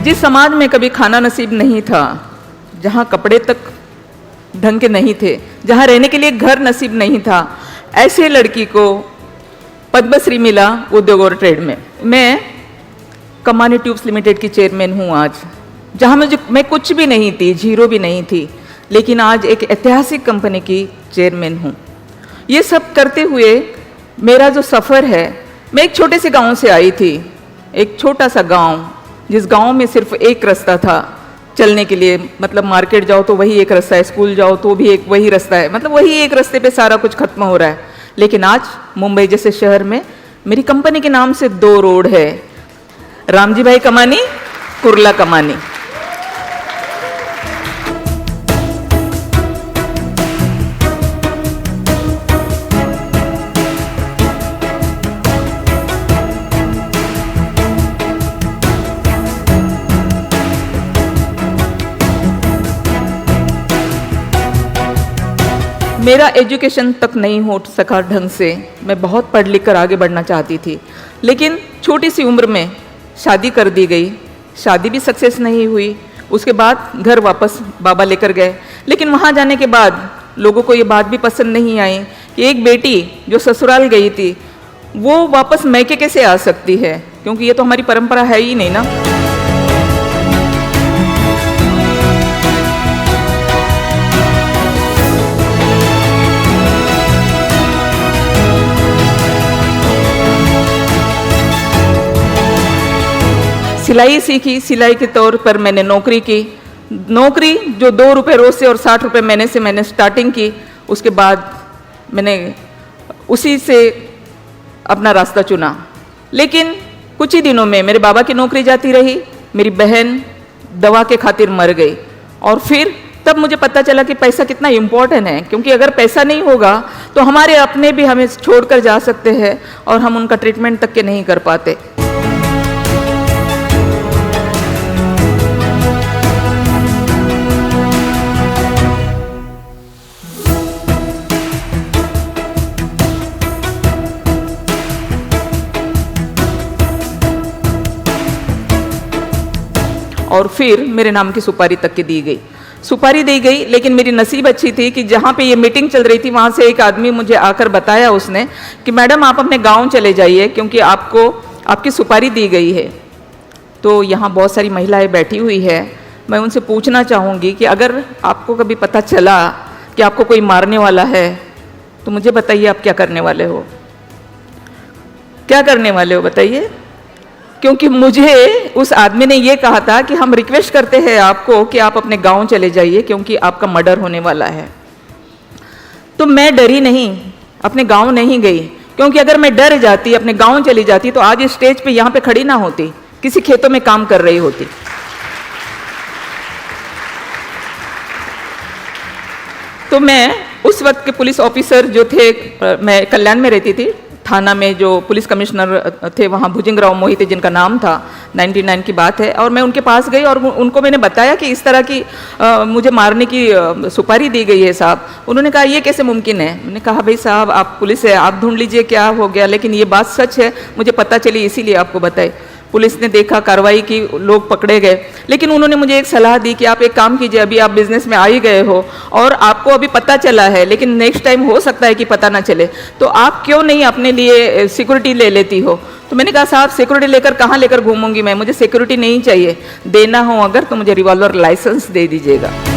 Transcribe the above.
जिस समाज में कभी खाना नसीब नहीं था, जहाँ कपड़े तक ढंग के नहीं थे, जहाँ रहने के लिए घर नसीब नहीं था, ऐसे लड़की को पद्मश्री मिला उद्योग और ट्रेड में। मैं कमानी ट्यूब्स लिमिटेड की चेयरमैन हूँ आज, जहाँ मैं कुछ भी नहीं थी, जीरो भी नहीं थी, लेकिन आज एक ऐतिहासिक कंपनी की चेयरमैन हूँ। ये सब करते हुए मेरा जो सफ़र है, मैं एक छोटे से गांव से आई थी, एक छोटा सा गांव, जिस गांव में सिर्फ एक रास्ता था चलने के लिए, मतलब मार्केट जाओ तो वही एक रास्ता है, स्कूल जाओ तो भी एक वही रास्ता है, मतलब वही एक रास्ते पे सारा कुछ खत्म हो रहा है। लेकिन आज मुंबई जैसे शहर में मेरी कंपनी के नाम से 2 रोड है, रामजी भाई कमानी, कुर्ला कमानी। मेरा एजुकेशन तक नहीं हो सका ढंग से, मैं बहुत पढ़ लिख कर आगे बढ़ना चाहती थी, लेकिन छोटी सी उम्र में शादी कर दी गई, शादी भी सक्सेस नहीं हुई। उसके बाद घर वापस बाबा लेकर गए, लेकिन वहाँ जाने के बाद लोगों को ये बात भी पसंद नहीं आई कि एक बेटी जो ससुराल गई थी वो वापस मैके कैसे आ सकती है, क्योंकि ये तो हमारी परंपरा है ही नहीं ना। सिलाई सीखी, सिलाई के तौर पर मैंने नौकरी की, नौकरी जो 2 रुपये रोज से और 60 रुपये महीने से मैंने स्टार्टिंग की। उसके बाद मैंने उसी से अपना रास्ता चुना, लेकिन कुछ ही दिनों में मेरे बाबा की नौकरी जाती रही, मेरी बहन दवा के खातिर मर गई, और फिर तब मुझे पता चला कि पैसा कितना इम्पोर्टेंट है, क्योंकि अगर पैसा नहीं होगा तो हमारे अपने भी हमें छोड़कर जा सकते हैं और हम उनका ट्रीटमेंट तक के नहीं कर पाते। और फिर मेरे नाम की सुपारी तक की दी गई, सुपारी दी गई, लेकिन मेरी नसीब अच्छी थी कि जहाँ पे ये मीटिंग चल रही थी वहाँ से एक आदमी मुझे आकर बताया उसने कि मैडम आप अपने गांव चले जाइए, क्योंकि आपको आपकी सुपारी दी गई है। तो यहाँ बहुत सारी महिलाएं बैठी हुई है, मैं उनसे पूछना चाहूँगी कि अगर आपको कभी पता चला कि आपको कोई मारने वाला है तो मुझे बताइए आप क्या करने वाले हो, क्या करने वाले हो बताइए। क्योंकि मुझे उस आदमी ने ये कहा था कि हम रिक्वेस्ट करते हैं आपको कि आप अपने गांव चले जाइए, क्योंकि आपका मर्डर होने वाला है। तो मैं डरी नहीं, अपने गांव नहीं गई, क्योंकि अगर मैं डर जाती, अपने गांव चली जाती तो आज इस स्टेज पे यहाँ पे खड़ी ना होती, किसी खेतों में काम कर रही होती। तो मैं उस वक्त के पुलिस ऑफिसर जो थे, मैं कल्याण में रहती थी, थाना में जो पुलिस कमिश्नर थे वहाँ भुजंगराव मोहिते जिनका नाम था, 99 की बात है, और मैं उनके पास गई और उनको मैंने बताया कि इस तरह की मुझे मारने की सुपारी दी गई है साहब। उन्होंने कहा ये कैसे मुमकिन है। मैंने कहा भाई साहब आप पुलिस है, आप ढूंढ लीजिए क्या हो गया, लेकिन ये बात सच है, मुझे पता चली इसीलिए आपको बताई। पुलिस ने देखा, कार्रवाई की, लोग पकड़े गए, लेकिन उन्होंने मुझे एक सलाह दी कि आप एक काम कीजिए, अभी आप बिजनेस में आ ही गए हो और आपको अभी पता चला है, लेकिन नेक्स्ट टाइम हो सकता है कि पता ना चले, तो आप क्यों नहीं अपने लिए सिक्योरिटी ले लेती हो। तो मैंने कहा साहब सिक्योरिटी लेकर कहाँ लेकर घूमूंगी मैं, मुझे सिक्योरिटी नहीं चाहिए, देना हो अगर तो मुझे रिवॉल्वर लाइसेंस दे दीजिएगा।